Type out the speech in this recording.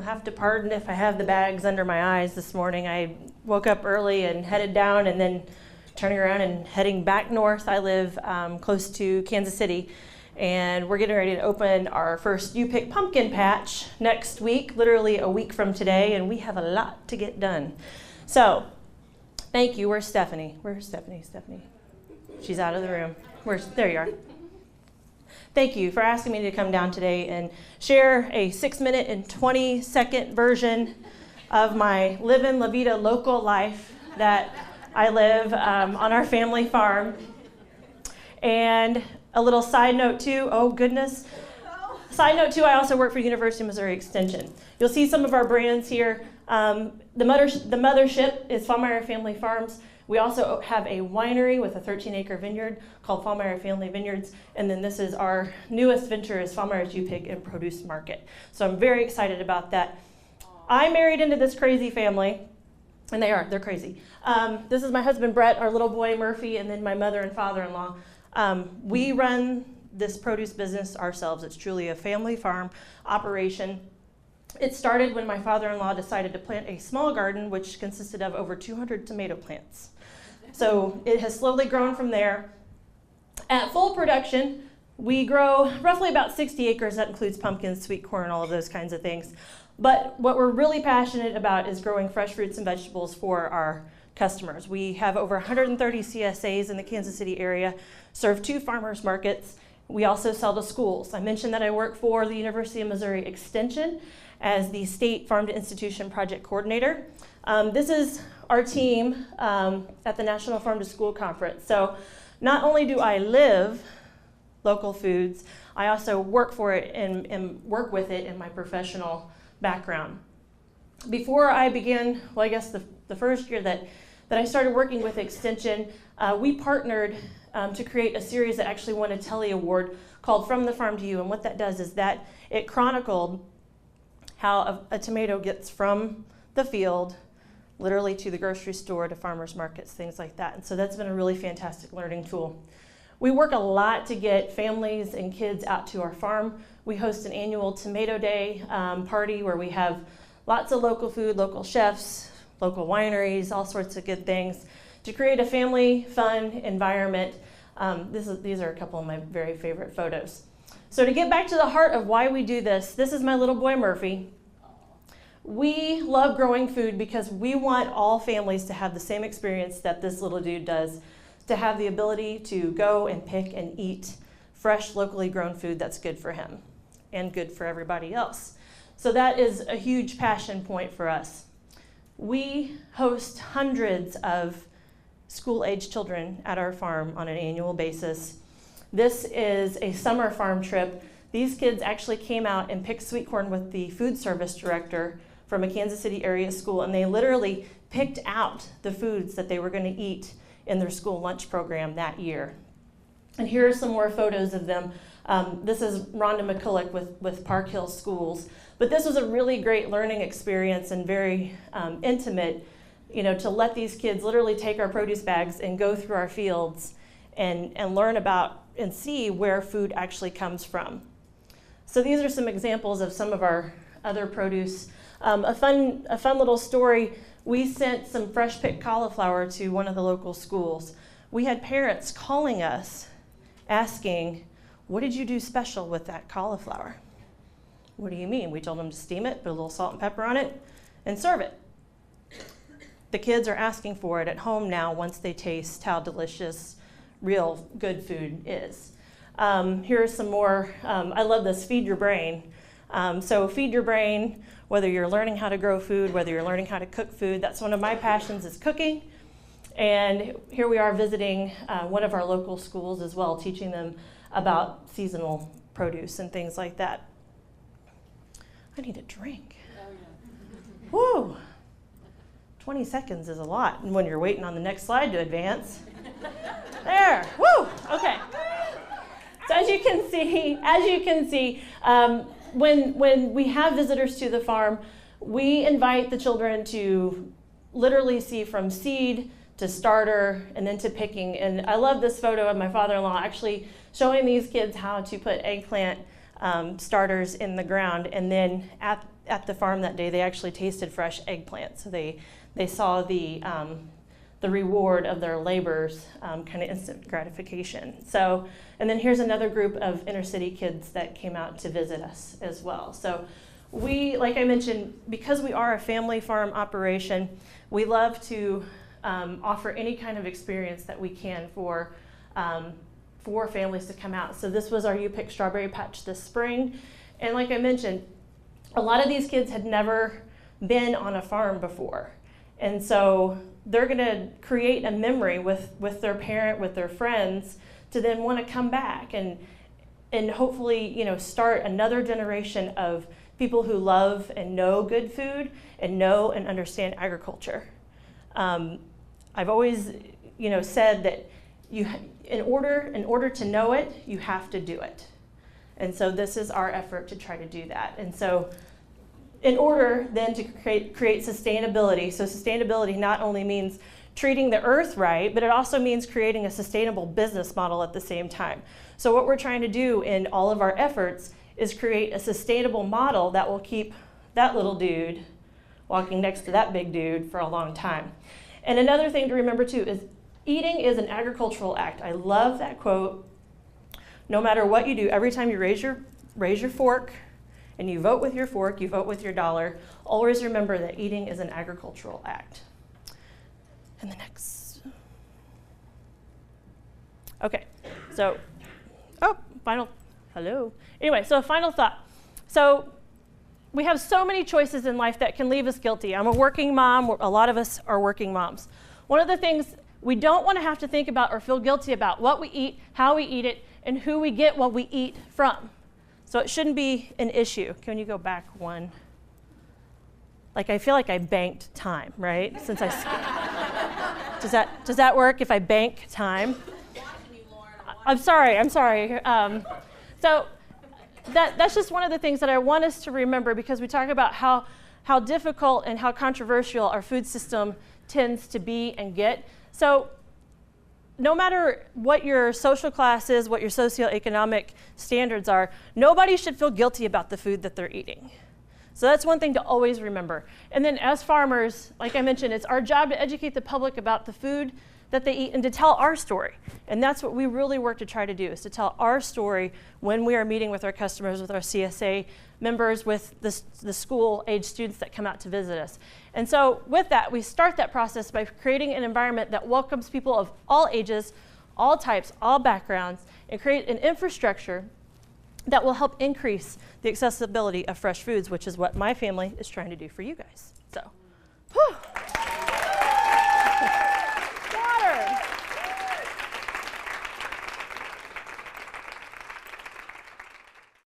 You'll have to pardon if I have the bags under my eyes this morning. I woke up early and headed down and then turning around and heading back north. I live close to Kansas City, and we're getting ready to open our first You Pick pumpkin patch next week, literally a week from today, and we have a lot to get done. So, thank you. Where's Stephanie? Where's Stephanie? Stephanie. She's out of the room. There you are. Thank you for asking me to come down today and share a 6-minute and 20-second version of my Livin' La Vida local life that I live on our family farm. And a little side note too, oh goodness. Side note too, I also work for University of Missouri Extension. You'll see some of our brands here. The mothership is Fahrmeier Family Farms. We also have a winery with a 13-acre vineyard called Fahrmeier Family Vineyards, and then this is our newest venture is Fahrmeier's You Pick and Produce Market. So I'm very excited about that. I married into this crazy family, and they're crazy. This is my husband Brett, our little boy Murphy, and then my mother and father-in-law. We run this produce business ourselves. It's truly a family farm operation. It started when my father-in-law decided to plant a small garden, which consisted of over 200 tomato plants. So it has slowly grown from there. At full production, we grow roughly about 60 acres. That includes pumpkins, sweet corn, all of those kinds of things. But what we're really passionate about is growing fresh fruits and vegetables for our customers. We have over 130 CSAs in the Kansas City area, serve 2 farmers markets. We also sell to schools. I mentioned that I work for the University of Missouri Extension as the State Farm to Institution Project Coordinator. This is our team at the National Farm to School Conference. So not only do I live local foods, I also work for it and work with it in my professional background. Before I began, well, I guess the first year that I started working with Extension, we partnered to create a series that actually won a Telly Award called From the Farm to You. And what that does is that it chronicled how a tomato gets from the field literally to the grocery store, to farmers markets, things like that. And so that's been a really fantastic learning tool. We work a lot to get families and kids out to our farm. We host an annual Tomato Day party where we have lots of local food, local chefs, local wineries, all sorts of good things to create a family fun environment. These are a couple of my very favorite photos. So to get back to the heart of why we do this is my little boy Murphy. We love growing food because we want all families to have the same experience that this little dude does, to have the ability to go and pick and eat fresh, locally grown food that's good for him and good for everybody else. So that is a huge passion point for us. We host hundreds of school-age children at our farm on an annual basis. This is a summer farm trip. These kids actually came out and picked sweet corn with the food service director from a Kansas City area school, and they literally picked out the foods that they were going to eat in their school lunch program that year. And here are some more photos of them. This is Rhonda McCulloch with Park Hill Schools. But this was a really great learning experience and very intimate, to let these kids literally take our produce bags and go through our fields and learn about and see where food actually comes from. So these are some examples of some of our other produce. A fun little story, we sent some fresh picked cauliflower to one of the local schools. We had parents calling us asking, what did you do special with that cauliflower? What do you mean? We told them to steam it, put a little salt and pepper on it, and serve it. The kids are asking for it at home now once they taste how delicious real good food is. Here are some more. I love this, feed your brain. So feed your brain, whether you're learning how to grow food, whether you're learning how to cook food. That's one of my passions, is cooking. And here we are visiting one of our local schools as well, teaching them about seasonal produce and things like that. I need a drink. Woo! 20 seconds is a lot when you're waiting on the next slide to advance. There, woo, okay. So as you can see, when we have visitors to the farm, we invite the children to literally see from seed to starter and then to picking. And I love this photo of my father-in-law actually showing these kids how to put eggplant starters in the ground. And then at the farm that day, they actually tasted fresh eggplant. So they saw the reward of their labors, kind of instant gratification. So, and then here's another group of inner city kids that came out to visit us as well. So we, like I mentioned, because we are a family farm operation, we love to offer any kind of experience that we can for families to come out. So this was our You Pick Strawberry Patch this spring. And like I mentioned, a lot of these kids had never been on a farm before. And so they're gonna create a memory with their parent, with their friends, to then wanna come back and hopefully, start another generation of people who love and know good food and know and understand agriculture. I've always, said that in order to know it, you have to do it. And so this is our effort to try to do that. And so in order then to create sustainability, so sustainability not only means treating the earth right, but it also means creating a sustainable business model at the same time. So what we're trying to do in all of our efforts is create a sustainable model that will keep that little dude walking next to that big dude for a long time. And another thing to remember too is eating is an agricultural act. I love that quote. No matter what you do, every time you raise your fork and you vote with your fork, you vote with your dollar, always remember that eating is an agricultural act. And the next. Okay, so, hello. Anyway, so a final thought. So we have so many choices in life that can leave us guilty. I'm a working mom. A lot of us are working moms. One of the things we don't want to have to think about or feel guilty about what we eat, how we eat it, and who we get what we eat from. So it shouldn't be an issue. Can you go back one? I feel like I banked time, right? Since I does that work if I bank time? I'm sorry. So that's just one of the things that I want us to remember, because we talk about how difficult and how controversial our food system tends to be and get. So no matter what your social class is, what your socioeconomic standards are, nobody should feel guilty about the food that they're eating. So that's one thing to always remember. And then as farmers, like I mentioned, it's our job to educate the public about the food that they eat and to tell our story. And that's what we really work to try to do, is to tell our story when we are meeting with our customers, with our CSA members, with the school-age students that come out to visit us. And so with that, we start that process by creating an environment that welcomes people of all ages, all types, all backgrounds, and create an infrastructure that will help increase the accessibility of fresh foods, which is what my family is trying to do for you guys. So.